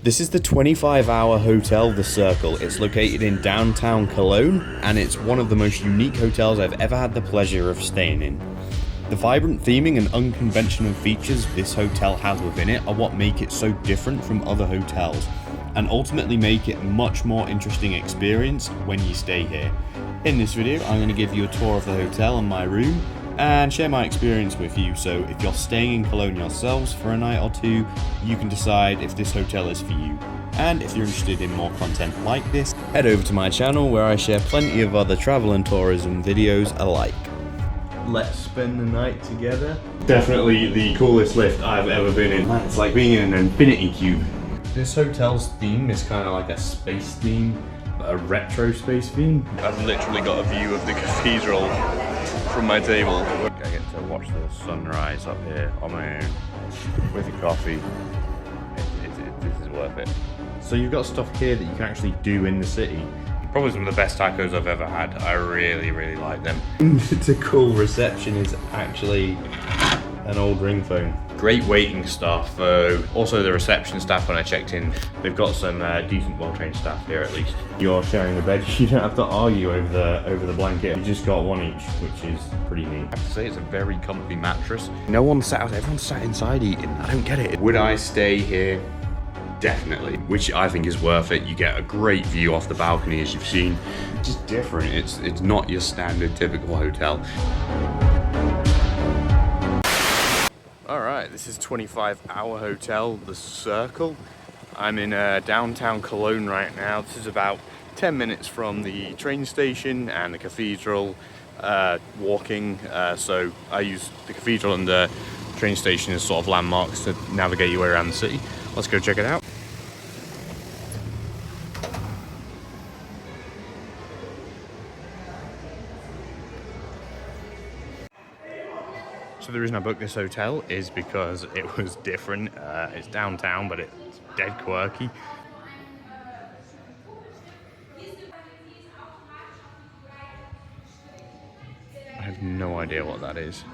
This is the 25-hour hotel, The Circle. It's located in downtown Cologne, and it's one of the most unique hotels I've ever had the pleasure of staying in. The vibrant theming and unconventional features this hotel has within it are what make it so different from other hotels, and ultimately make it a much more interesting experience when you stay here. In this video, I'm going to give you a tour of the hotel and my room, and share my experience with you, so if you're staying in Cologne yourselves for a night or two, you can decide if this hotel is for you. And if you're interested in more content like this, head over to my channel where I share plenty of other travel and tourism videos alike. Let's spend the night together. Definitely the coolest lift I've ever been in. It's like being in an infinity cube. This hotel's theme is kind of like a space theme, a retro space theme. I've literally got a view of the cathedral from my table. I get to watch the sunrise up here on my own with a coffee. This is worth it. So you've got stuff here that you can actually do in the city. Probably some of the best tacos I've ever had. I really, really like them. The cool reception is actually an old ring phone. Great waiting staff though. Also the reception staff when I checked in, they've got some decent, well-trained staff here at least. You're sharing the bed, you don't have to argue over the blanket. You just got one each, which is pretty neat. I have to say it's a very comfy mattress. No one sat out, everyone sat inside eating. I don't get it. Would I stay here? Definitely, which I think is worth it. You get a great view off the balcony as you've seen. It's just different. It's not your standard typical hotel. Alright, this is 25-hour hotel, The Circle. I'm in downtown Cologne right now. This is about 10 minutes from the train station and the cathedral, walking. So I use the cathedral and the train station as sort of landmarks to navigate your way around the city. Let's go check it out. So the reason I booked this hotel is because it was different. It's downtown, but it's dead quirky. I have no idea what that is.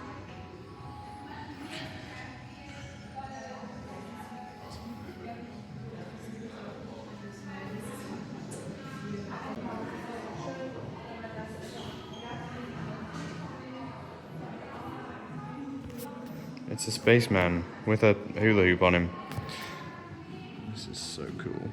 It's a spaceman with a hula hoop on him. This is so cool.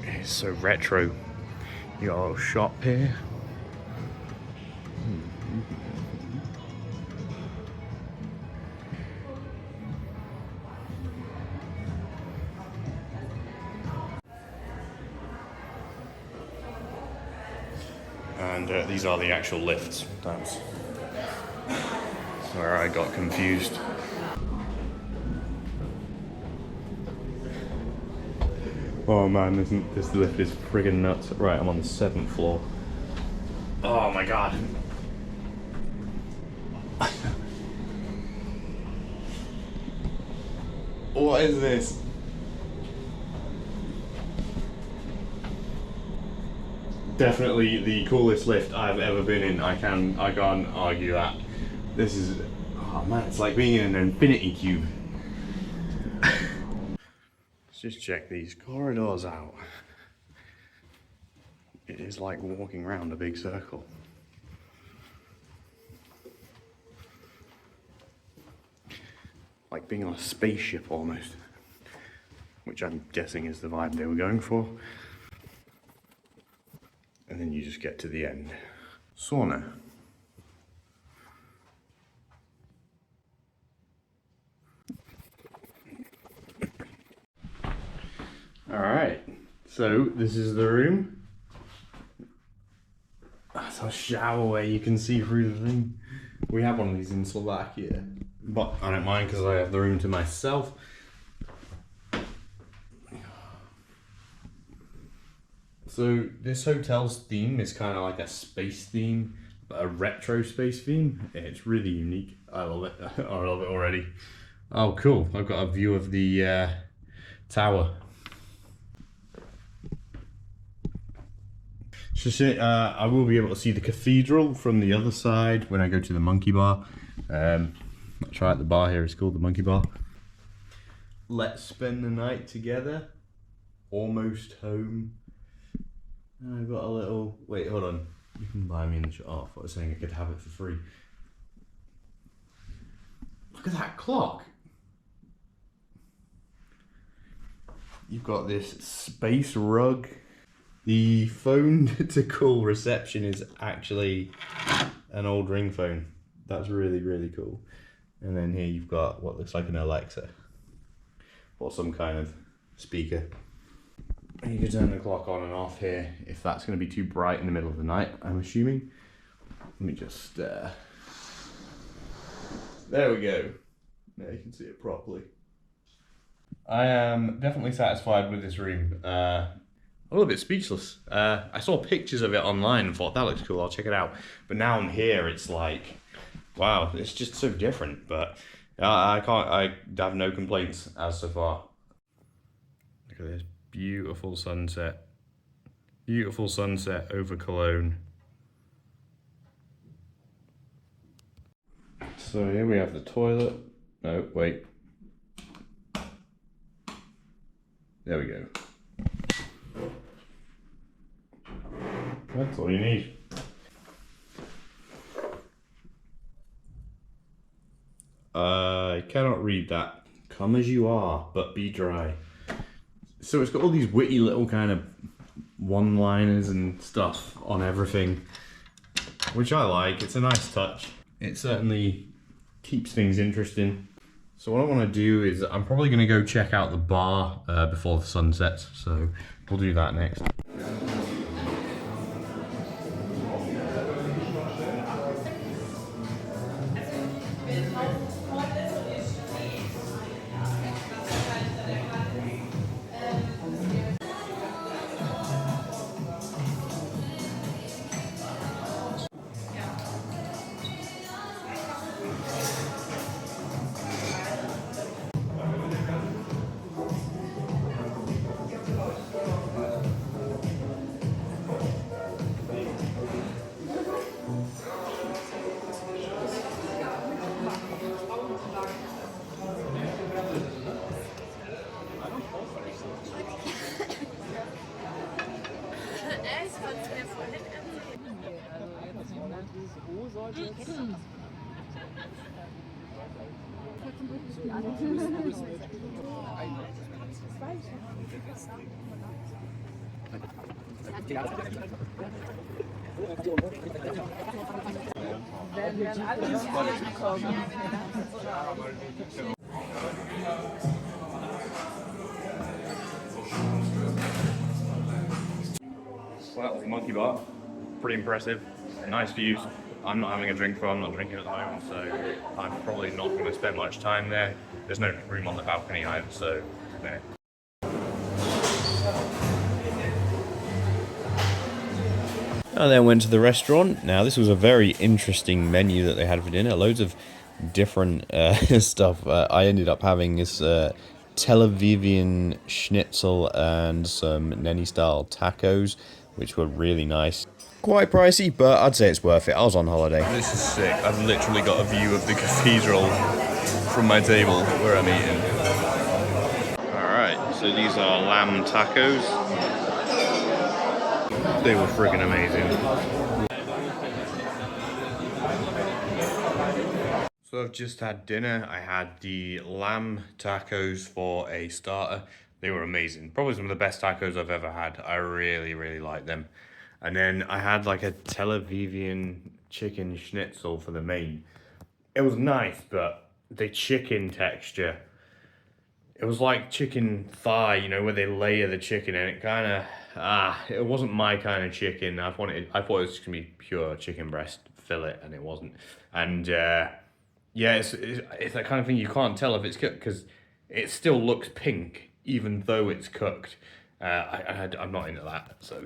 It's so retro. You got a little shop here. And these are the actual lifts. That's where I got confused. Oh man, this lift is friggin' nuts. Right, I'm on the 7th floor. Oh my god. What is this? Definitely the coolest lift I've ever been in. I can't argue that. This is, oh man, it's like being in an infinity cube. Just check these corridors out. It is like walking around a big circle. Like being on a spaceship almost. Which I'm guessing is the vibe they were going for. And then you just get to the end. Sauna. Alright, so this is the room. That's a shower where you can see through the thing. We have one of these in Slovakia, but I don't mind because I have the room to myself. So this hotel's theme is kind of like a space theme, a retro space theme. It's really unique. I love it. I love it already. Oh, cool. I've got a view of the tower. I will be able to see the cathedral from the other side when I go to the monkey bar. That's right, the bar here is called the monkey bar. Let's spend the night together. Almost home. I've got a little... Wait, hold on. You can buy me in the shop. Oh, I thought I was saying I could have it for free. Look at that clock. You've got this space rug. The phone to call reception is actually an old ring phone. That's really, really cool. And then here you've got what looks like an Alexa or some kind of speaker. You can turn the clock on and off here if that's going to be too bright in the middle of the night, I'm assuming. Let me just... there we go. Now you can see it properly. I am definitely satisfied with this room. A little bit speechless. I saw pictures of it online and thought that looks cool, I'll check it out. But now I'm here, it's like, wow, it's just so different. But I have no complaints as so far. Look at this beautiful sunset. Beautiful sunset over Cologne. So here we have the toilet. No, wait. There we go. That's all you need. I cannot read that. Come as you are, but be dry. So it's got all these witty little kind of one-liners and stuff on everything, which I like. It's a nice touch. It certainly keeps things interesting. So what I want to do is I'm probably going to go check out the bar before the sun sets. So we'll do that next. Well, the monkey bar, pretty impressive, nice views. I'm not having a drink, I'm not drinking at the moment, so I'm probably not going to spend much time there. There's no room on the balcony either, so no. I then went to the restaurant. Now this was a very interesting menu that they had for dinner. Loads of different stuff. I ended up having this Tel Avivian schnitzel and some Nenny style tacos, which were really nice. Quite pricey, but I'd say it's worth it. I was on holiday. This is sick. I've literally got a view of the cathedral from my table where I'm eating. Alright, so these are lamb tacos. They were friggin' amazing. So I've just had dinner. I had the lamb tacos for a starter. They were amazing. Probably some of the best tacos I've ever had. I really, really like them. And then I had like a Tel Avivian chicken schnitzel for the main. It was nice, but the chicken texture, it was like chicken thigh, you know, where they layer the chicken, and it kind of, it wasn't my kind of chicken. I thought it was just gonna be pure chicken breast fillet, and it wasn't. And yeah, it's that kind of thing you can't tell if it's cooked because it still looks pink even though it's cooked. I'm not into that, so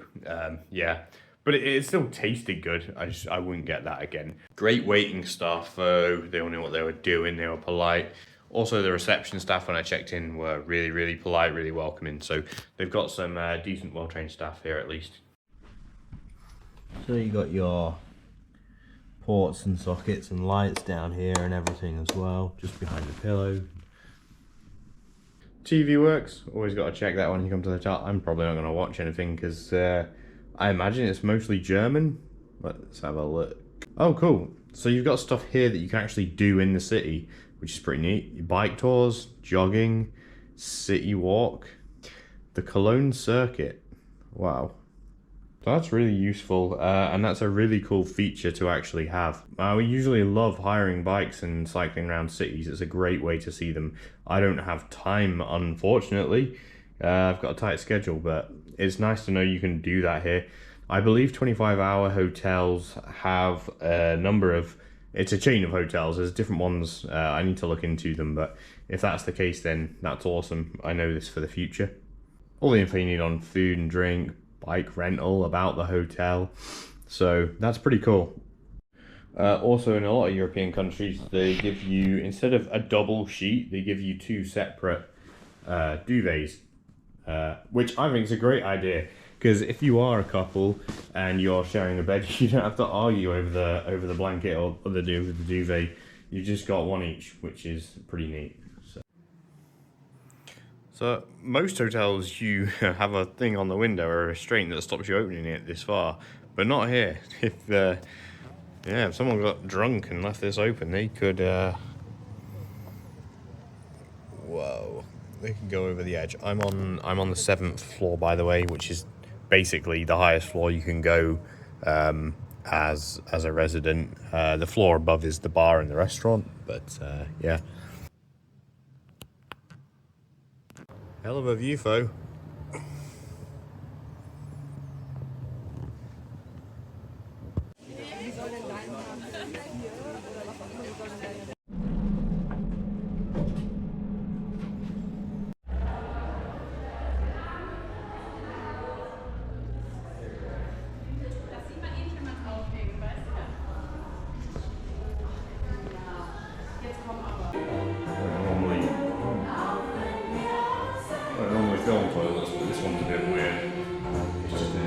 yeah. But it still tasted good. I wouldn't get that again. Great waiting staff though. They all knew what they were doing. They were polite. Also, the reception staff when I checked in were really, really polite, really welcoming. So they've got some decent, well-trained staff here at least. So you got your ports and sockets and lights down here and everything as well, just behind the pillow. TV works. Always got to check that when you come to the top. I'm probably not going to watch anything because I imagine it's mostly German. Let's have a look. Oh, cool. So you've got stuff here that you can actually do in the city, which is pretty neat. Bike tours, jogging, city walk, the Cologne circuit. Wow. So that's really useful, and that's a really cool feature to actually have. We usually love hiring bikes and cycling around cities. It's a great way to see them. I don't have time, unfortunately. I've got a tight schedule, but it's nice to know you can do that here. I believe 25-hour hotels have a number of... It's a chain of hotels. There's different ones. I need to look into them, but if that's the case, then that's awesome. I know this for the future. All the info you need on food and drink, bike rental, about the hotel. So that's pretty cool. Also, in a lot of European countries, they give you, instead of a double sheet, they give you two separate duvets, which I think is a great idea. Because if you are a couple and you're sharing a bed, you don't have to argue over the blanket or the duvet. You've just got one each, which is pretty neat. So most hotels, you have a thing on the window or a restraint that stops you opening it this far, but not here. If someone got drunk and left this open, they could whoa, they could go over the edge. I'm on the 7th floor, by the way, which is basically the highest floor you can go as a resident. The floor above is the bar and the restaurant, but yeah. Hell of a view, foe. I normally film toilets, but this one's a bit weird. It's just a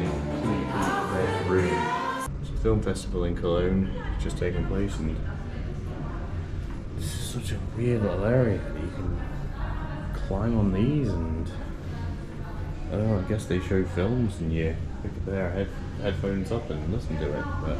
completely room. It's a film festival in Cologne just taking place, and this is such a weird little area that you can climb on these, and I don't know, I guess they show films and you put their headphones up and listen to it, but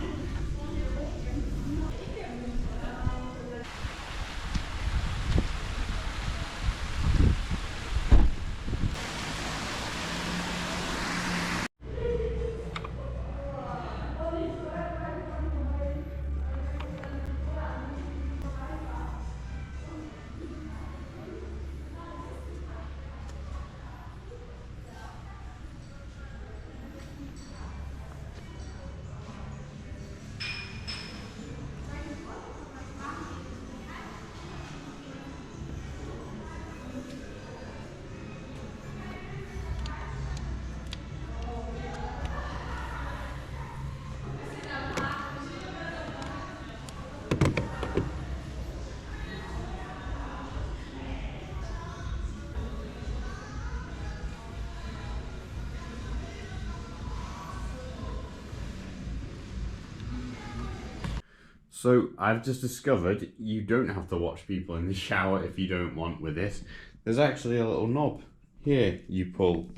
so I've just discovered you don't have to watch people in the shower if you don't want with this. There's actually a little knob. Here you pull.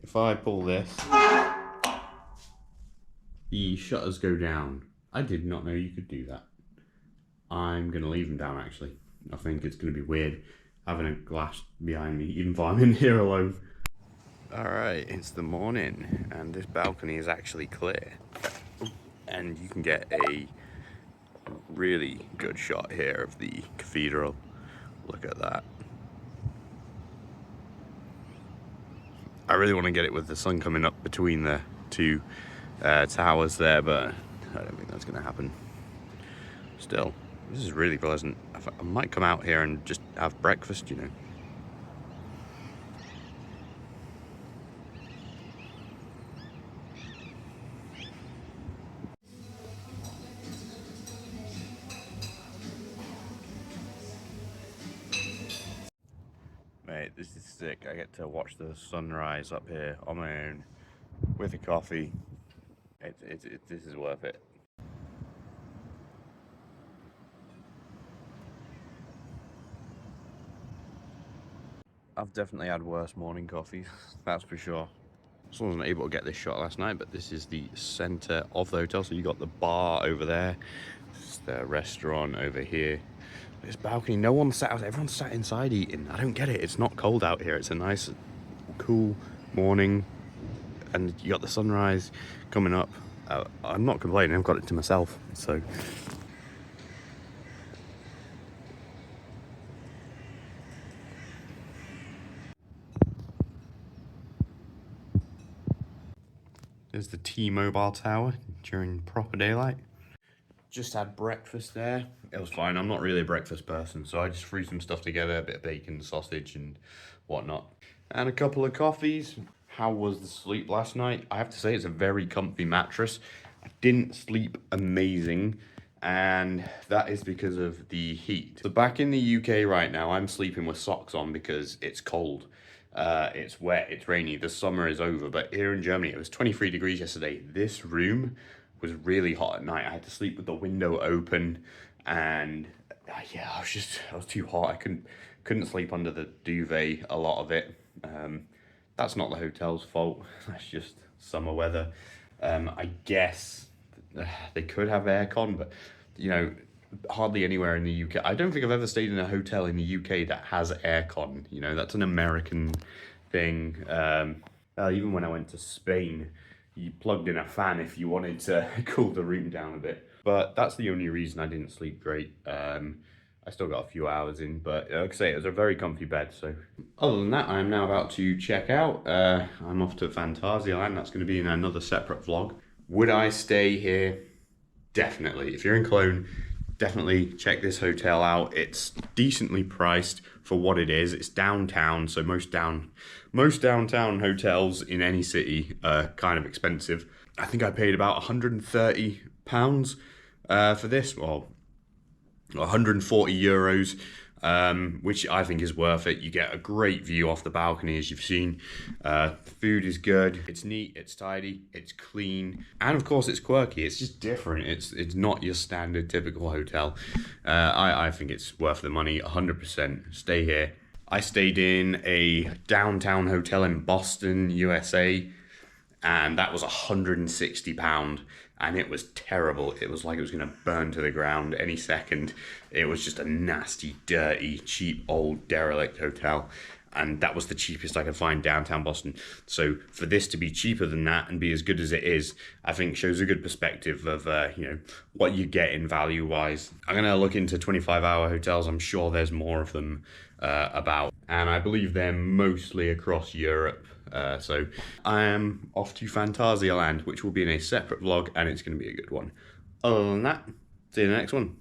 If I pull this, the shutters go down. I did not know you could do that. I'm going to leave them down actually. I think it's going to be weird having a glass behind me, even if I'm in here alone. Alright, it's the morning and this balcony is actually clear. And you can get a really good shot here of the cathedral. Look at that. I really want to get it with the sun coming up between the two towers there, but I don't think that's going to happen. Still, this is really pleasant. I might come out here and just have breakfast, you know. Mate, this is sick. I get to watch the sunrise up here on my own with a coffee. This is worth it. I've definitely had worse morning coffees, that's for sure. I wasn't able to get this shot last night, but this is the center of the hotel. So you got the bar over there, this is the restaurant over here. This balcony, no one sat out, everyone's sat inside eating. I don't get it, it's not cold out here. It's a nice, cool morning, and you got the sunrise coming up. I'm not complaining, I've got it to myself, so. There's the T-Mobile tower during proper daylight. Just had breakfast there. It was fine. I'm not really a breakfast person, so I just threw some stuff together, a bit of bacon, sausage, and whatnot. And a couple of coffees. How was the sleep last night? I have to say it's a very comfy mattress. I didn't sleep amazing, and that is because of the heat. So back in the UK right now, I'm sleeping with socks on because it's cold. It's wet, it's rainy, the summer is over, but here in Germany, it was 23 degrees yesterday. This room was really hot at night. I had to sleep with the window open, and yeah, I was too hot. I couldn't sleep under the duvet a lot of it. That's not the hotel's fault. That's just summer weather. I guess they could have aircon, but you know, hardly anywhere in the UK. I don't think I've ever stayed in a hotel in the UK that has aircon. You know, that's an American thing. Even when I went to Spain, you plugged in a fan if you wanted to cool the room down a bit. But that's the only reason I didn't sleep great. I still got a few hours in, but like I say, it was a very comfy bed. So other than that, I'm now about to check out. I'm off to Phantasialand. That's going to be in another separate vlog. Would I stay here? Definitely. If you're in Cologne, definitely check this hotel out. It's decently priced for what it is. It's downtown, so most downtown hotels in any city are kind of expensive. I think I paid about £130 for this, well, 140 euros, which I think is worth it. You get a great view off the balcony, as you've seen. Food is good. It's neat, it's tidy, it's clean, and of course it's quirky. It's just different. It's not your standard typical hotel. I think it's worth the money, 100%. Stay here. I stayed in a downtown hotel in Boston, USA, and that was £160, and it was terrible. It was like it was going to burn to the ground any second. It was just a nasty, dirty, cheap, old, derelict hotel, and that was the cheapest I could find downtown Boston. So for this to be cheaper than that and be as good as it is, I think shows a good perspective of you know, what you get in value-wise. I'm going to look into 25-hour hotels. I'm sure there's more of them about, and I believe they're mostly across Europe. So I am off to Phantasialand, which will be in a separate vlog, and it's going to be a good one. Other than that, see you in the next one.